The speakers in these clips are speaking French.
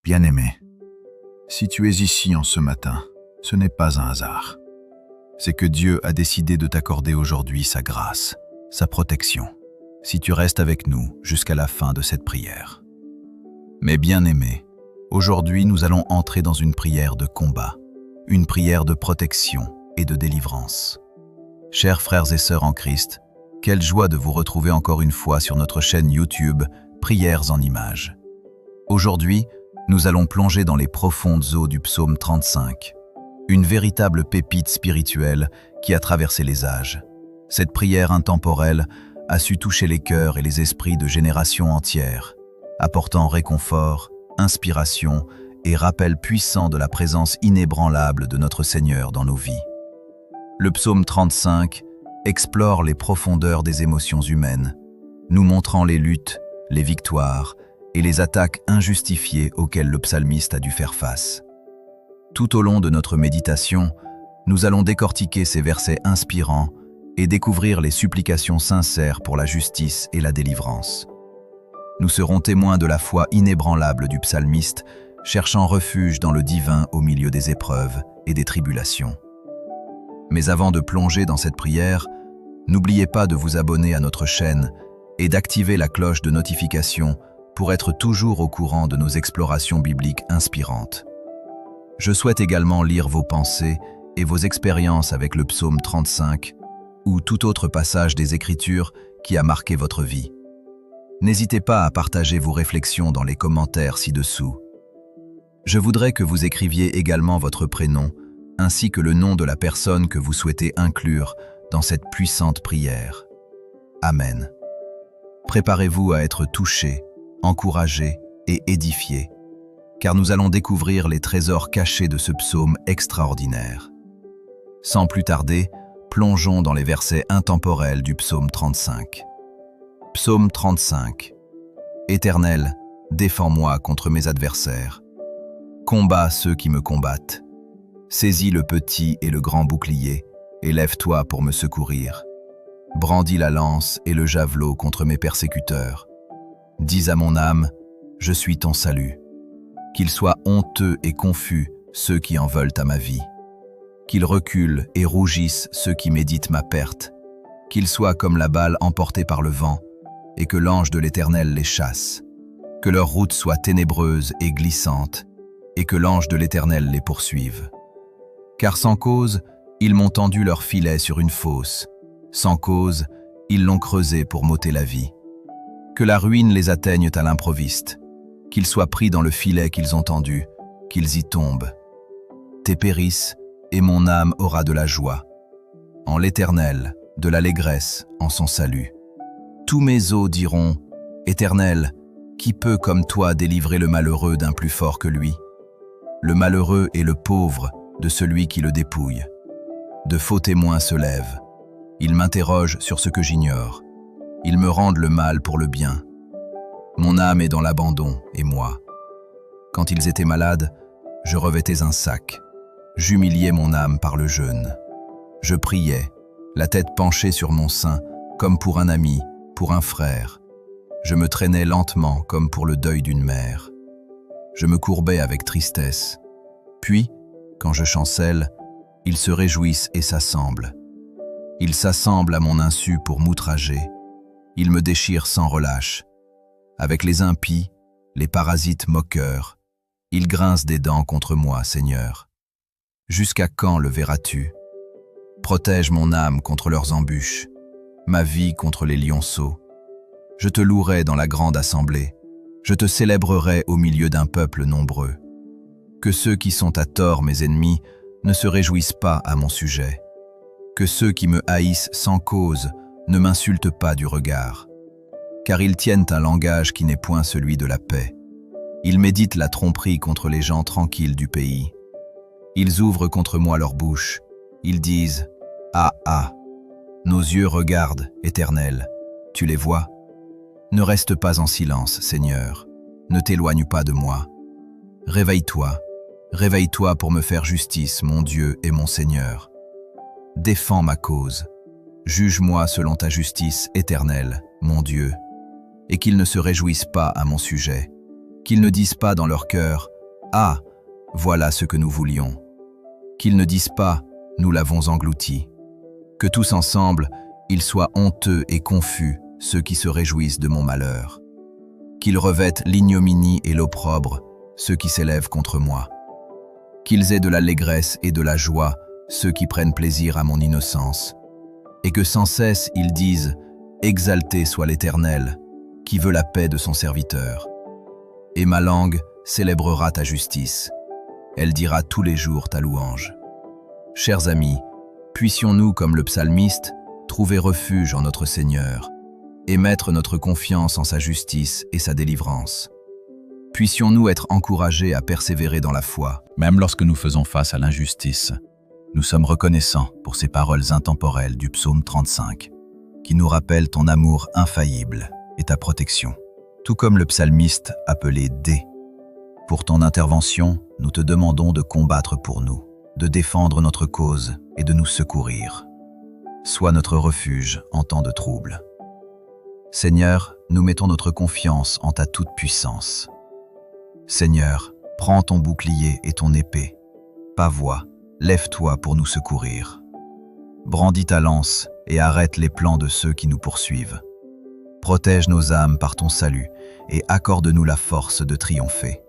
Bien-aimé, si tu es ici en ce matin, ce n'est pas un hasard. C'est que Dieu a décidé de t'accorder aujourd'hui sa grâce, sa protection, si tu restes avec nous jusqu'à la fin de cette prière. Mais bien-aimé, aujourd'hui nous allons entrer dans une prière de combat, une prière de protection et de délivrance. Chers frères et sœurs en Christ, quelle joie de vous retrouver encore une fois sur notre chaîne YouTube Prières en images. Aujourd'hui, nous allons plonger dans les profondes eaux du psaume 35, une véritable pépite spirituelle qui a traversé les âges. Cette prière intemporelle a su toucher les cœurs et les esprits de générations entières, apportant réconfort, inspiration et rappel puissant de la présence inébranlable de notre Seigneur dans nos vies. Le psaume 35 explore les profondeurs des émotions humaines, nous montrant les luttes, les victoires et les attaques injustifiées auxquelles le psalmiste a dû faire face. Tout au long de notre méditation, nous allons décortiquer ces versets inspirants et découvrir les supplications sincères pour la justice et la délivrance. Nous serons témoins de la foi inébranlable du psalmiste, cherchant refuge dans le divin au milieu des épreuves et des tribulations. Mais avant de plonger dans cette prière, n'oubliez pas de vous abonner à notre chaîne et d'activer la cloche de notification pour être toujours au courant de nos explorations bibliques inspirantes. Je souhaite également lire vos pensées et vos expériences avec le psaume 35 ou tout autre passage des Écritures qui a marqué votre vie. N'hésitez pas à partager vos réflexions dans les commentaires ci-dessous. Je voudrais que vous écriviez également votre prénom ainsi que le nom de la personne que vous souhaitez inclure dans cette puissante prière. Amen. Préparez-vous à être touchés, encouragés et édifiés, car nous allons découvrir les trésors cachés de ce psaume extraordinaire. Sans plus tarder, plongeons dans les versets intemporels du psaume 35. Psaume 35. Éternel, défends-moi contre mes adversaires. Combats ceux qui me combattent. Saisis le petit et le grand bouclier, et lève-toi pour me secourir. Brandis la lance et le javelot contre mes persécuteurs. Dis à mon âme, je suis ton salut. Qu'ils soient honteux et confus ceux qui en veulent à ma vie. Qu'ils reculent et rougissent ceux qui méditent ma perte. Qu'ils soient comme la balle emportée par le vent, et que l'ange de l'Éternel les chasse. Que leur route soit ténébreuse et glissante, et que l'ange de l'Éternel les poursuive. Car sans cause, ils m'ont tendu leur filet sur une fosse. Sans cause, ils l'ont creusé pour m'ôter la vie. Que la ruine les atteigne à l'improviste, qu'ils soient pris dans le filet qu'ils ont tendu, qu'ils y tombent. Tes périssent, et mon âme aura de la joie. En l'Éternel, de l'allégresse en son salut. Tous mes os diront, Éternel, qui peut comme toi délivrer le malheureux d'un plus fort que lui? Le malheureux et le pauvre de celui qui le dépouille. De faux témoins se lèvent. Ils m'interrogent sur ce que j'ignore. Ils me rendent le mal pour le bien. Mon âme est dans l'abandon, et moi. Quand ils étaient malades, je revêtais un sac. J'humiliais mon âme par le jeûne. Je priais, la tête penchée sur mon sein, comme pour un ami, pour un frère. Je me traînais lentement, comme pour le deuil d'une mère. Je me courbais avec tristesse. Puis, quand je chancelle, ils se réjouissent et s'assemblent. Ils s'assemblent à mon insu pour m'outrager. Ils me déchirent sans relâche. Avec les impies, les parasites moqueurs, ils grincent des dents contre moi, Seigneur. Jusqu'à quand le verras-tu? Protège mon âme contre leurs embûches, ma vie contre les lionceaux. Je te louerai dans la grande assemblée. Je te célébrerai au milieu d'un peuple nombreux. Que ceux qui sont à tort mes ennemis ne se réjouissent pas à mon sujet. Que ceux qui me haïssent sans cause ne m'insultent pas du regard. Car ils tiennent un langage qui n'est point celui de la paix. Ils méditent la tromperie contre les gens tranquilles du pays. Ils ouvrent contre moi leur bouche. Ils disent « Ah, ah !» Nos yeux regardent, Éternel. Tu les vois? Ne reste pas en silence, Seigneur. Ne t'éloigne pas de moi. Réveille-toi. Réveille-toi pour me faire justice, mon Dieu et mon Seigneur. Défends ma cause. Juge-moi selon ta justice éternelle, mon Dieu. Et qu'ils ne se réjouissent pas à mon sujet. Qu'ils ne disent pas dans leur cœur Ah, voilà ce que nous voulions. Qu'ils ne disent pas « nous l'avons englouti ». Que tous ensemble, ils soient honteux et confus, ceux qui se réjouissent de mon malheur. Qu'ils revêtent l'ignominie et l'opprobre, ceux qui s'élèvent contre moi. Qu'ils aient de l'allégresse et de la joie, ceux qui prennent plaisir à mon innocence. Et que sans cesse ils disent « Exalté soit l'Éternel, qui veut la paix de son serviteur. » Et ma langue célébrera ta justice. Elle dira tous les jours ta louange. Chers amis, puissions-nous, comme le psalmiste, trouver refuge en notre Seigneur et mettre notre confiance en sa justice et sa délivrance. Puissions-nous être encouragés à persévérer dans la foi. Même lorsque nous faisons face à l'injustice, nous sommes reconnaissants pour ces paroles intemporelles du psaume 35, qui nous rappellent ton amour infaillible et ta protection. Tout comme le psalmiste appelé D. Pour ton intervention, nous te demandons de combattre pour nous, de défendre notre cause et de nous secourir. Sois notre refuge en temps de trouble. Seigneur, nous mettons notre confiance en ta toute-puissance. Seigneur, prends ton bouclier et ton épée. Pavois, lève-toi pour nous secourir. Brandis ta lance et arrête les plans de ceux qui nous poursuivent. Protège nos âmes par ton salut et accorde-nous la force de triompher.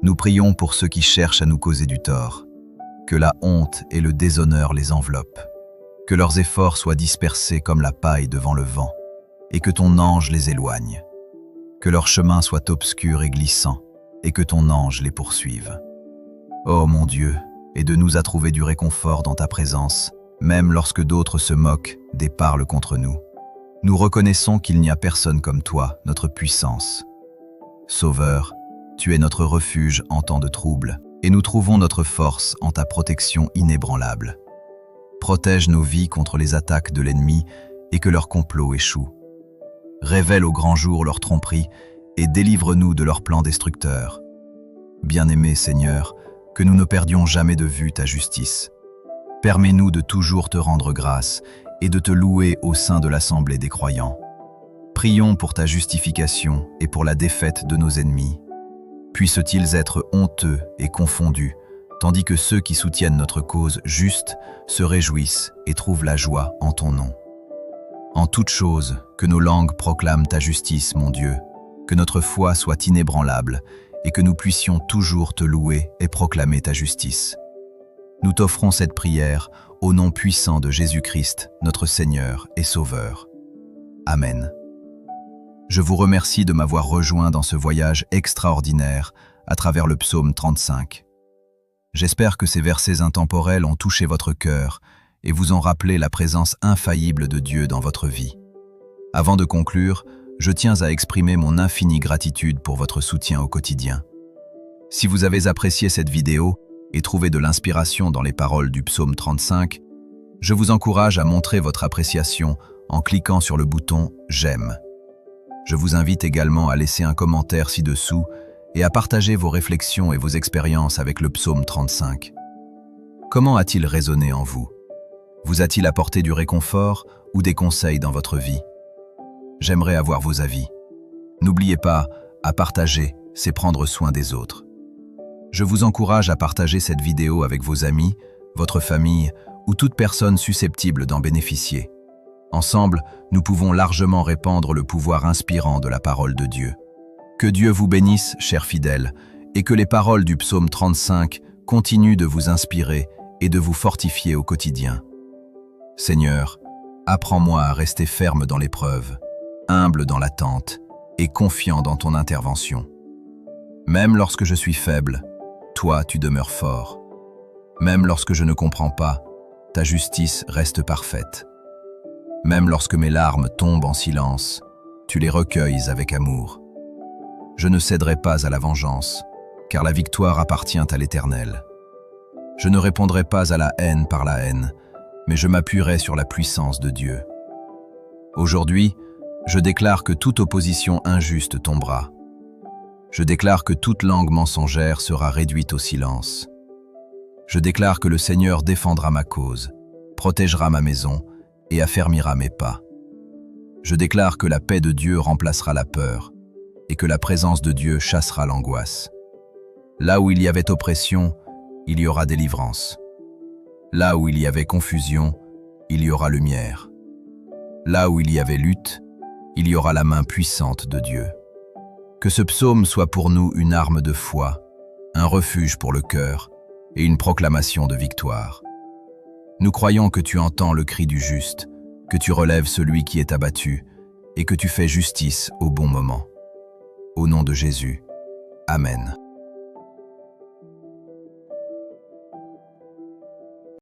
Nous prions pour ceux qui cherchent à nous causer du tort. Que la honte et le déshonneur les enveloppent. Que leurs efforts soient dispersés comme la paille devant le vent, et que ton ange les éloigne. Que leur chemin soit obscur et glissant, et que ton ange les poursuive. Ô mon Dieu, aide-nous à trouver du réconfort dans ta présence, même lorsque d'autres se moquent, déparlent contre nous. Nous reconnaissons qu'il n'y a personne comme toi, notre puissance. Sauveur, tu es notre refuge en temps de trouble, et nous trouvons notre force en ta protection inébranlable. Protège nos vies contre les attaques de l'ennemi et que leur complot échoue. Révèle au grand jour leur tromperie et délivre-nous de leurs plans destructeurs. Bien-aimé Seigneur, que nous ne perdions jamais de vue ta justice. Permets-nous de toujours te rendre grâce et de te louer au sein de l'assemblée des croyants. Prions pour ta justification et pour la défaite de nos ennemis. Puissent-ils être honteux et confondus, tandis que ceux qui soutiennent notre cause juste se réjouissent et trouvent la joie en ton nom. En toute chose, que nos langues proclament ta justice, mon Dieu, que notre foi soit inébranlable et que nous puissions toujours te louer et proclamer ta justice. Nous t'offrons cette prière au nom puissant de Jésus-Christ, notre Seigneur et Sauveur. Amen. Je vous remercie de m'avoir rejoint dans ce voyage extraordinaire à travers le psaume 35. J'espère que ces versets intemporels ont touché votre cœur et vous ont rappelé la présence infaillible de Dieu dans votre vie. Avant de conclure, je tiens à exprimer mon infinie gratitude pour votre soutien au quotidien. Si vous avez apprécié cette vidéo et trouvé de l'inspiration dans les paroles du psaume 35, je vous encourage à montrer votre appréciation en cliquant sur le bouton « J'aime ». Je vous invite également à laisser un commentaire ci-dessous et à partager vos réflexions et vos expériences avec le psaume 35. Comment a-t-il résonné en vous? Vous a-t-il apporté du réconfort ou des conseils dans votre vie? J'aimerais avoir vos avis. N'oubliez pas, à partager, c'est prendre soin des autres. Je vous encourage à partager cette vidéo avec vos amis, votre famille ou toute personne susceptible d'en bénéficier. Ensemble, nous pouvons largement répandre le pouvoir inspirant de la parole de Dieu. Que Dieu vous bénisse, chers fidèles, et que les paroles du psaume 35 continuent de vous inspirer et de vous fortifier au quotidien. Seigneur, apprends-moi à rester ferme dans l'épreuve, humble dans l'attente et confiant dans ton intervention. Même lorsque je suis faible, toi tu demeures fort. Même lorsque je ne comprends pas, ta justice reste parfaite. Même lorsque mes larmes tombent en silence, tu les recueilles avec amour. Je ne céderai pas à la vengeance, car la victoire appartient à l'Éternel. Je ne répondrai pas à la haine par la haine, mais je m'appuierai sur la puissance de Dieu. Aujourd'hui, je déclare que toute opposition injuste tombera. Je déclare que toute langue mensongère sera réduite au silence. Je déclare que le Seigneur défendra ma cause, protégera ma maison et affermira mes pas. Je déclare que la paix de Dieu remplacera la peur et que la présence de Dieu chassera l'angoisse. Là où il y avait oppression, il y aura délivrance. Là où il y avait confusion, il y aura lumière. Là où il y avait lutte, il y aura la main puissante de Dieu. Que ce psaume soit pour nous une arme de foi, un refuge pour le cœur et une proclamation de victoire. Nous croyons que tu entends le cri du juste, que tu relèves celui qui est abattu et que tu fais justice au bon moment. Au nom de Jésus. Amen.